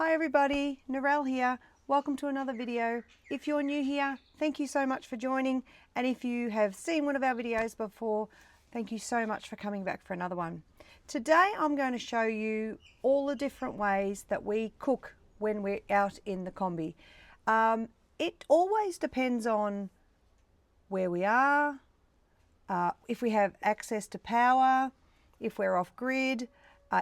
Hi everybody, Narelle here. Welcome to another video. If you're new here, thank you so much for joining. And if you have seen one of our videos before, thank you so much for coming back for another one. Today I'm going to show you all the different ways that we cook when we're out in the Kombi. It always depends on where we are, if we have access to power, if we're off grid,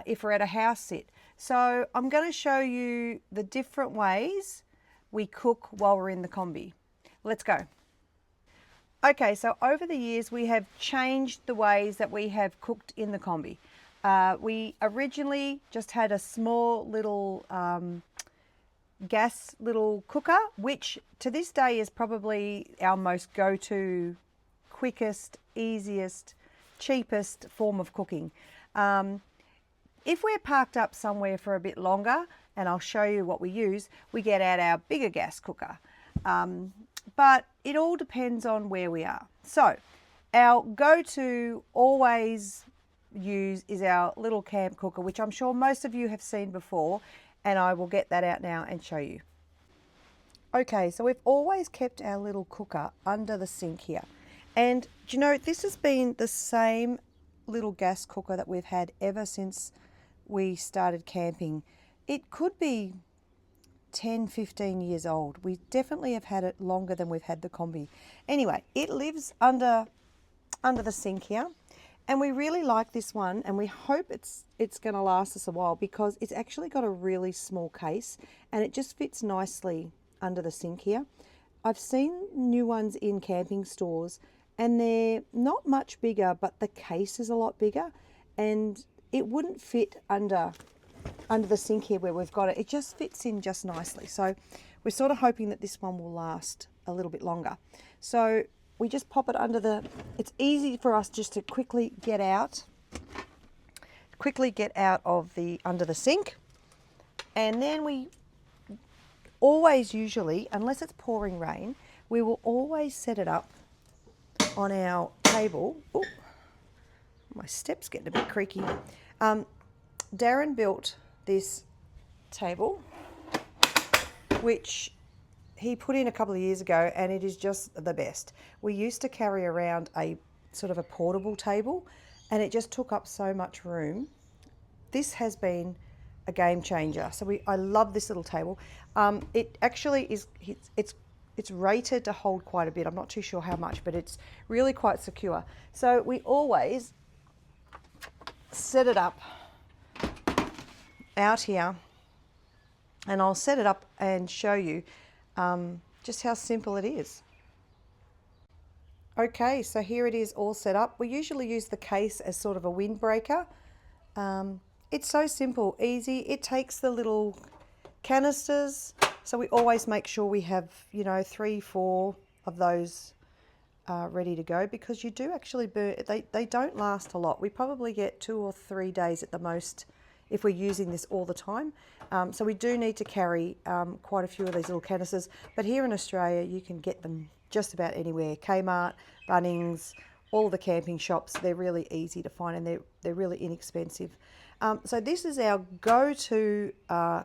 if we're at a house sit. So I'm going to show you the different ways we cook while we're in the Kombi. Let's go. Okay, so over the years we have changed the ways that we have cooked in the Kombi. We originally just had a small little gas little cooker, which to this day is probably our most go-to, quickest, easiest, cheapest form of cooking. If we're parked up somewhere for a bit longer, and I'll show you what we use, we get out our bigger gas cooker. But it all depends on where we are. So our go-to always use is our little camp cooker, which I'm sure most of you have seen before, and I will get that out now and show you. Okay, so we've always kept our little cooker under the sink here. And do you know, this has been the same little gas cooker that we've had ever since we started camping. It could be 10, 15 years old. We definitely have had it longer than we've had the Kombi. Anyway, it lives under the sink here. And we really like this one, and we hope it's going to last us a while because it's actually got a really small case and it just fits nicely under the sink here. I've seen new ones in camping stores and they're not much bigger, but the case is a lot bigger and it wouldn't fit under the sink here where we've got it. It just fits in just nicely. So we're sort of hoping that this one will last a little bit longer. So we just pop it under it's easy for us just to quickly get out of under the sink. And then we always usually, unless it's pouring rain, we will always set it up on our table. Ooh, my step's getting a bit creaky. Darren built this table, which he put in a couple of years ago, and it is just the best. We used to carry around a sort of a portable table and it just took up so much room. This has been a game changer. So I love this little table. It actually is, it's rated to hold quite a bit. I'm not too sure how much, but it's really quite secure. So we always set it up out here, and I'll set it up and show you just how simple it is. Okay, so here it is all set up. We usually use the case as sort of a windbreaker. It's so simple, easy. It takes the little canisters, so we always make sure we have, 3, 4 of those ready to go, because you do actually burn. They don't last a lot. We probably get 2 or 3 days at the most if we're using this all the time. So we do need to carry quite a few of these little canisters, but here in Australia you can get them just about anywhere. Kmart, Bunnings, all the camping shops, they're really easy to find, and they're really inexpensive. So this is our go-to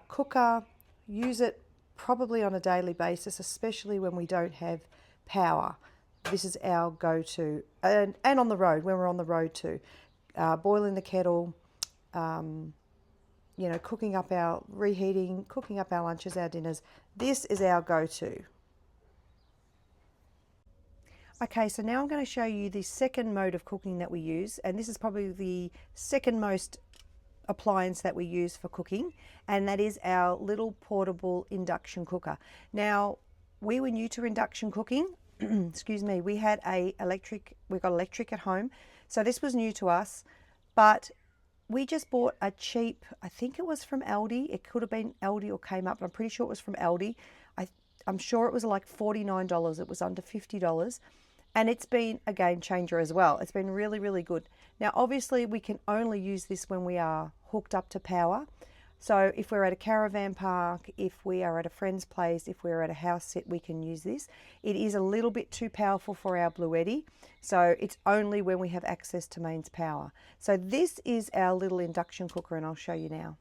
cooker. Use it probably on a daily basis, especially when we don't have power. This is our go-to, and on the road, when we're on the road too. Boiling the kettle, cooking up cooking up our lunches, our dinners. This is our go-to. Okay, so now I'm going to show you the second mode of cooking that we use, and this is probably the second most appliance that we use for cooking, and that is our little portable induction cooker. Now, we were new to induction cooking. Excuse me. We got electric at home, so this was new to us, but we just bought a cheap, I think it was from Aldi. It could have been Aldi or Kmart, but I'm pretty sure it was from Aldi. I'm sure it was like $49. It was under $50. And it's been a game changer as well. It's been really, really good. Now, obviously, we can only use this when we are hooked up to power. So if we're at a caravan park, if we are at a friend's place, if we're at a house sit, we can use this. It is a little bit too powerful for our Bluetti, so it's only when we have access to mains power. So this is our little induction cooker, and I'll show you now.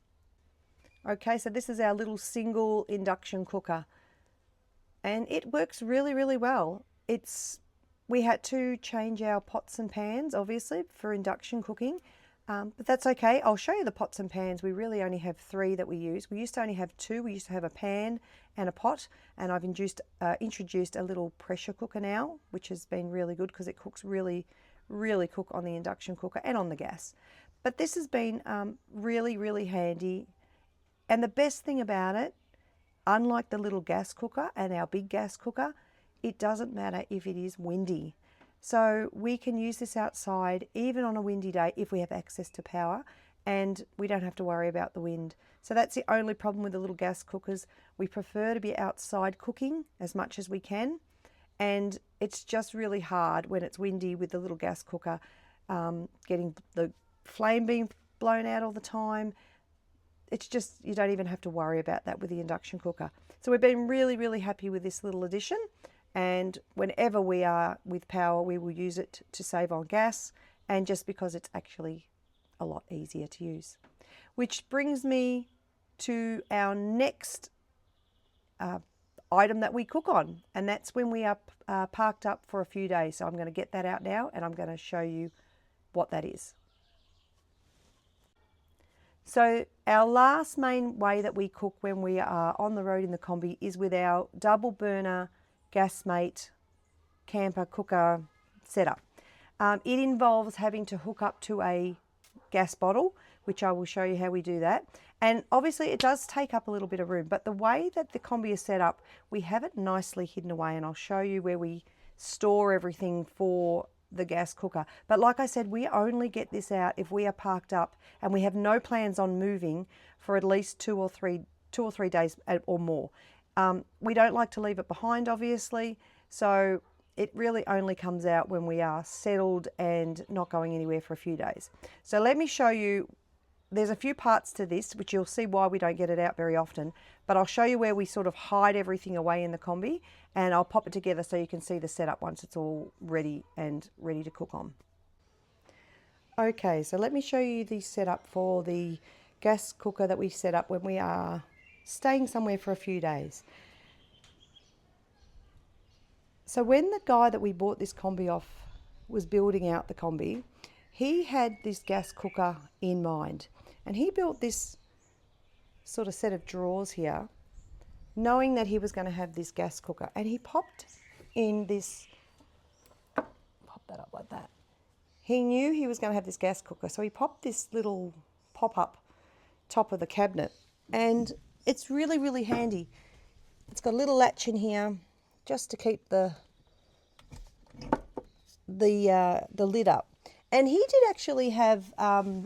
Okay, so this is our little single induction cooker, and it works really, really well. We had to change our pots and pans, obviously, for induction cooking, but that's okay. I'll show you the pots and pans. We really only have 3 that we use. We used to only have 2. We used to have a pan and a pot, and I've introduced a little pressure cooker now, which has been really good because it cooks really, really quick on the induction cooker and on the gas. But this has been really, really handy. And the best thing about it, unlike the little gas cooker and our big gas cooker, it doesn't matter if it is windy. So we can use this outside even on a windy day if we have access to power, and we don't have to worry about the wind. So that's the only problem with the little gas cookers. We prefer to be outside cooking as much as we can, and it's just really hard when it's windy with the little gas cooker, getting the flame being blown out all the time. It's just, you don't even have to worry about that with the induction cooker. So we've been really, really happy with this little addition. And whenever we are with power, we will use it to save on gas, and just because it's actually a lot easier to use. Which brings me to our next item that we cook on, and that's when we are parked up for a few days. So I'm going to get that out now, and I'm going to show you what that is. So our last main way that we cook when we are on the road in the Kombi is with our double burner Gasmate camper cooker setup. It involves having to hook up to a gas bottle, which I will show you how we do that. And obviously it does take up a little bit of room, but the way that the Kombi is set up, we have it nicely hidden away, and I'll show you where we store everything for the gas cooker. But like I said, we only get this out if we are parked up and we have no plans on moving for at least 2 or 3 days or more. We don't like to leave it behind, obviously, so it really only comes out when we are settled and not going anywhere for a few days. So let me show you. There's a few parts to this, which you'll see why we don't get it out very often, but I'll show you where we sort of hide everything away in the Kombi, and I'll pop it together so you can see the setup once it's all ready to cook on. Okay, so let me show you the setup for the gas cooker that we set up when we are staying somewhere for a few days. So when the guy that we bought this Kombi off was building out the Kombi, he had this gas cooker in mind, and he built this sort of set of drawers here, knowing that he was going to have this gas cooker, and he popped in this, pop that up like that. He knew he was going to have this gas cooker, so he popped this little pop-up top of the cabinet, and it's really, really handy. It's got a little latch in here just to keep the lid up. And he did actually have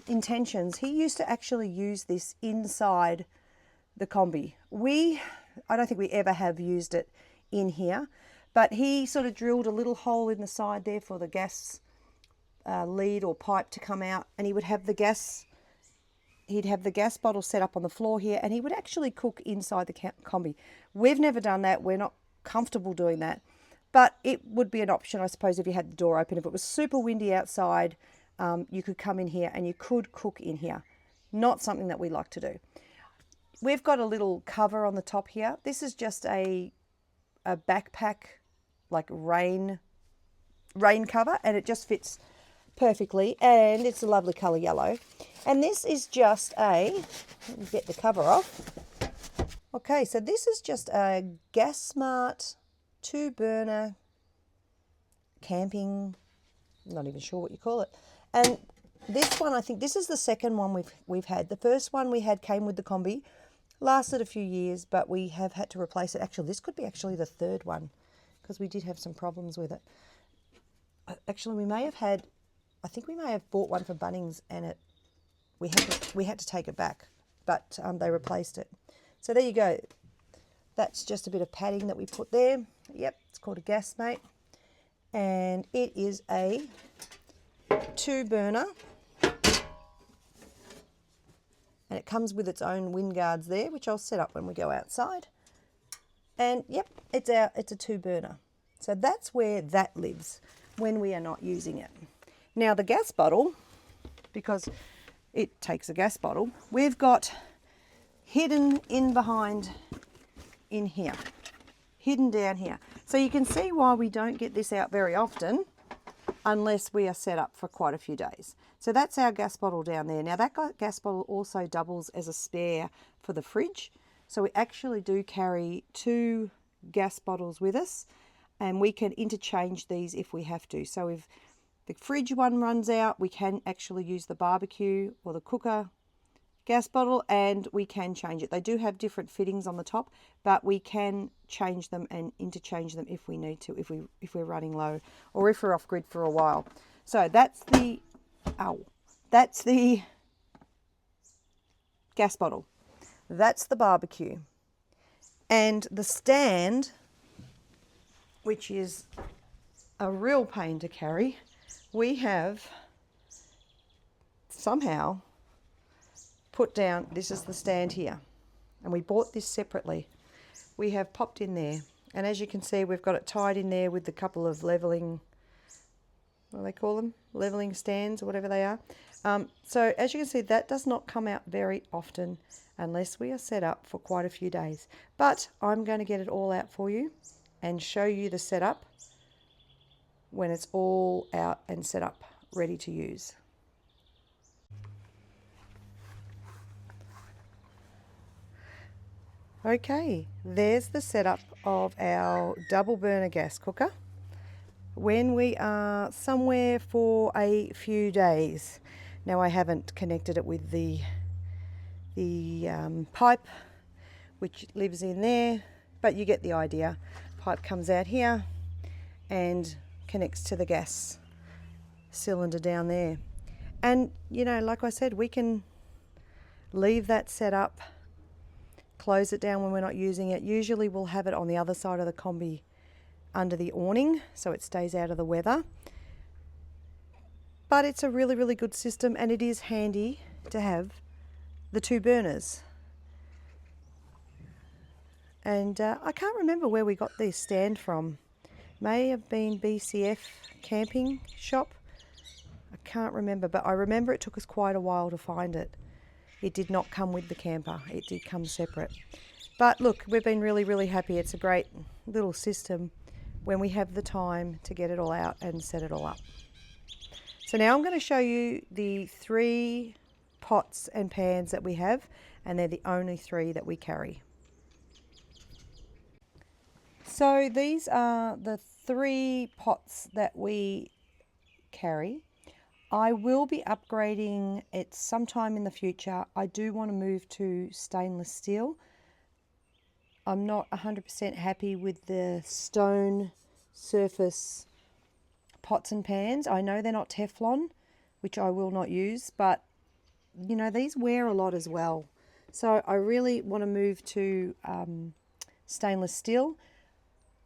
intentions. He used to actually use this inside the Kombi. I don't think we ever have used it in here, but he sort of drilled a little hole in the side there for the gas lead or pipe to come out, and he would have the gas. He'd have the gas bottle set up on the floor here, and he would actually cook inside the Kombi. We've never done that. We're not comfortable doing that, but it would be an option, I suppose, if you had the door open. If it was super windy outside, you could come in here and you could cook in here. Not something that we like to do. We've got a little cover on the top here. This is just a backpack, like rain cover, and it just fits perfectly, and it's a lovely colour yellow. And this is just let me get the cover off. Okay, so this is just a Gasmate 2-burner camping, I'm not even sure what you call it. And this one, I think this is the second one we've had. The first one we had came with the Kombi, lasted a few years, but we have had to replace it. Actually, this could be actually the third one, because we did have some problems with it. Actually, I think we may have bought one from Bunnings, and we had to take it back, but they replaced it. So there you go. That's just a bit of padding that we put there. Yep, it's called a Gasmate, and it is a 2-burner, and it comes with its own wind guards there, which I'll set up when we go outside. And yep, it's a 2-burner. So that's where that lives when we are not using it. Now the gas bottle, because it takes a gas bottle, we've got hidden in behind in here, hidden down here. So you can see why we don't get this out very often unless we are set up for quite a few days. So that's our gas bottle down there. Now that gas bottle also doubles as a spare for the fridge. So we actually do carry 2 gas bottles with us, and we can interchange these if we have to. So if the fridge one runs out, we can actually use the barbecue or the cooker gas bottle, and we can change it. They do have different fittings on the top, but we can change them and interchange them if we need to, if we're running low or if we're off grid for a while. So that's the gas bottle. That's the barbecue. And the stand, which is a real pain to carry, we have somehow put down, this is the stand here, and we bought this separately. We have popped in there, and as you can see, we've got it tied in there with a couple of leveling, what do they call them? Leveling stands or whatever they are. So as you can see, that does not come out very often unless we are set up for quite a few days. But I'm going to get it all out for you and show you the setup when it's all out and set up, ready to use. Okay, there's the setup of our double burner gas cooker when we are somewhere for a few days. Now I haven't connected it with the pipe which lives in there, but you get the idea. Pipe comes out here and connects to the gas cylinder down there. And you know, like I said, we can leave that set up, close it down when we're not using it. Usually we'll have it on the other side of the Kombi under the awning so it stays out of the weather. But it's a really, really good system, and it is handy to have the 2 burners. And I can't remember where we got this stand from. May have been BCF camping shop. I can't remember, but I remember it took us quite a while to find it. It did not come with the camper. It did come separate. But look, we've been really, really happy. It's a great little system when we have the time to get it all out and set it all up. So now I'm going to show you the 3 pots and pans that we have, and they're the only 3 that we carry. So these are the 3 pots that we carry. I will be upgrading it sometime in the future. I do want to move to stainless steel. I'm not 100% happy with the stone surface pots and pans. I know they're not Teflon, which I will not use, but you know, these wear a lot as well. So I really want to move to stainless steel.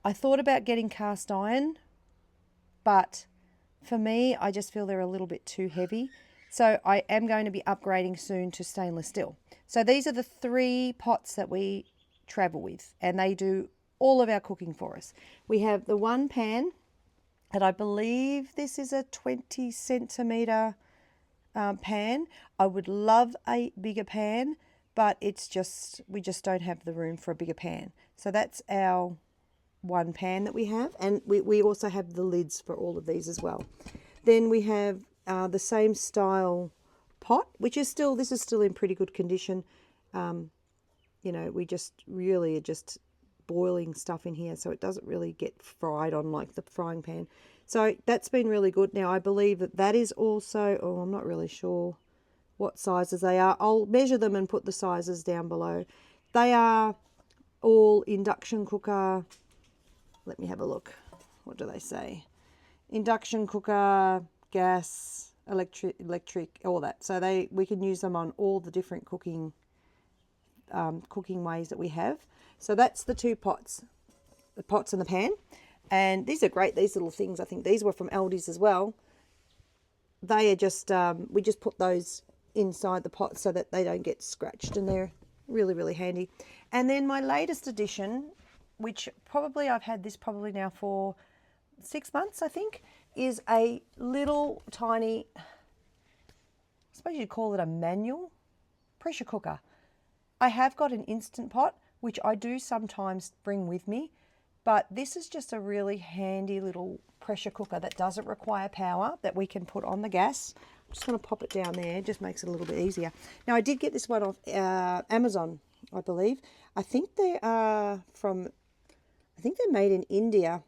I thought about getting cast iron, but for me, I just feel they're a little bit too heavy. So I am going to be upgrading soon to stainless steel. So these are the 3 pots that we travel with, and they do all of our cooking for us. We have the 1 pan, and I believe this is a 20 centimetre pan. I would love a bigger pan, but we just don't have the room for a bigger pan. So that's our 1 pan that we have, and we also have the lids for all of these as well. Then we have the same style pot, which is still, this is still in pretty good condition. You know, we just really are just boiling stuff in here, so it doesn't really get fried on like the frying pan. So that's been really good. Now I believe that that is also, oh, I'm not really sure what sizes they are. I'll measure them and put the sizes down below. They are all induction cooker. Let me have a look. What do they say? Induction cooker, gas, electric, all that. So we can use them on all the different cooking ways that we have. So that's the 2 pots, the pots and the pan. And these are great, these little things. I think these were from Aldi's as well. They are just, we just put those inside the pot so that they don't get scratched, and they're really, really handy. And then my latest addition, which probably I've had this probably now for 6 months, I think, is a little tiny, I suppose you'd call it a manual pressure cooker. I have got an Instant Pot, which I do sometimes bring with me, but this is just a really handy little pressure cooker that doesn't require power that we can put on the gas. I'm just going to pop it down there, it just makes it a little bit easier. Now I did get this one off Amazon, I believe. I think they're made in India,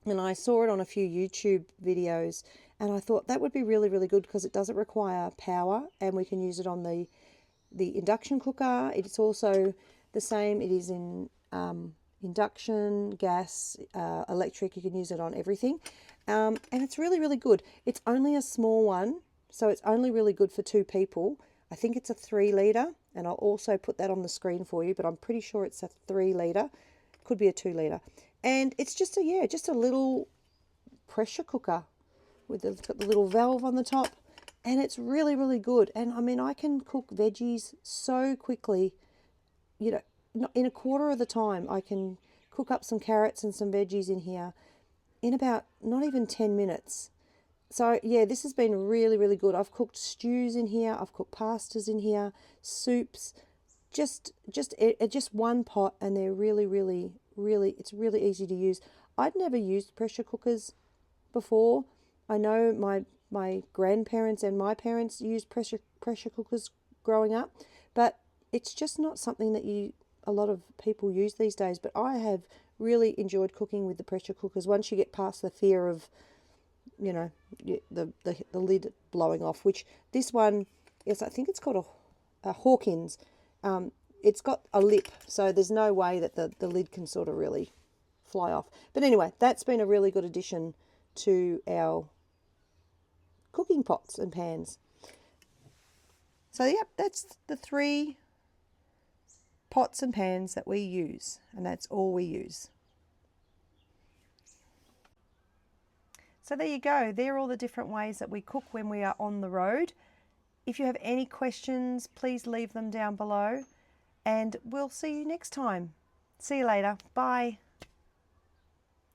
and I saw it on a few YouTube videos, and I thought that would be really, really good because it doesn't require power, and we can use it on the induction cooker. It's also the same. It is in induction, gas, electric. You can use it on everything. And it's really, really good. It's only a small one, so it's only really good for 2 people. I think it's a 3 litre, and I'll also put that on the screen for you, but I'm pretty sure it's a 3 litre. Could be a 2 litre. And it's just just a little pressure cooker it's got the little valve on the top, and it's really, really good. And I mean, I can cook veggies so quickly, you know, in a quarter of the time. I can cook up some carrots and some veggies in here in about not even 10 minutes. So yeah, this has been really, really good. I've cooked stews in here, I've cooked pastas in here, soups, just one pot, and they're really, really, really, it's really easy to use. I'd never used pressure cookers before. I know my grandparents and my parents used pressure cookers growing up, but it's just not something that a lot of people use these days. But I have really enjoyed cooking with the pressure cookers once you get past the fear of, you know, the lid blowing off, which this one is, I think it's called a Hawkins. It's got a lip, so there's no way that the lid can sort of really fly off. But anyway, that's been a really good addition to our cooking pots and pans. So yep, that's the 3 pots and pans that we use, and that's all we use. So there you go. There are all the different ways that we cook when we are on the road. If you have any questions, please leave them down below, and we'll see you next time. See you later. Bye.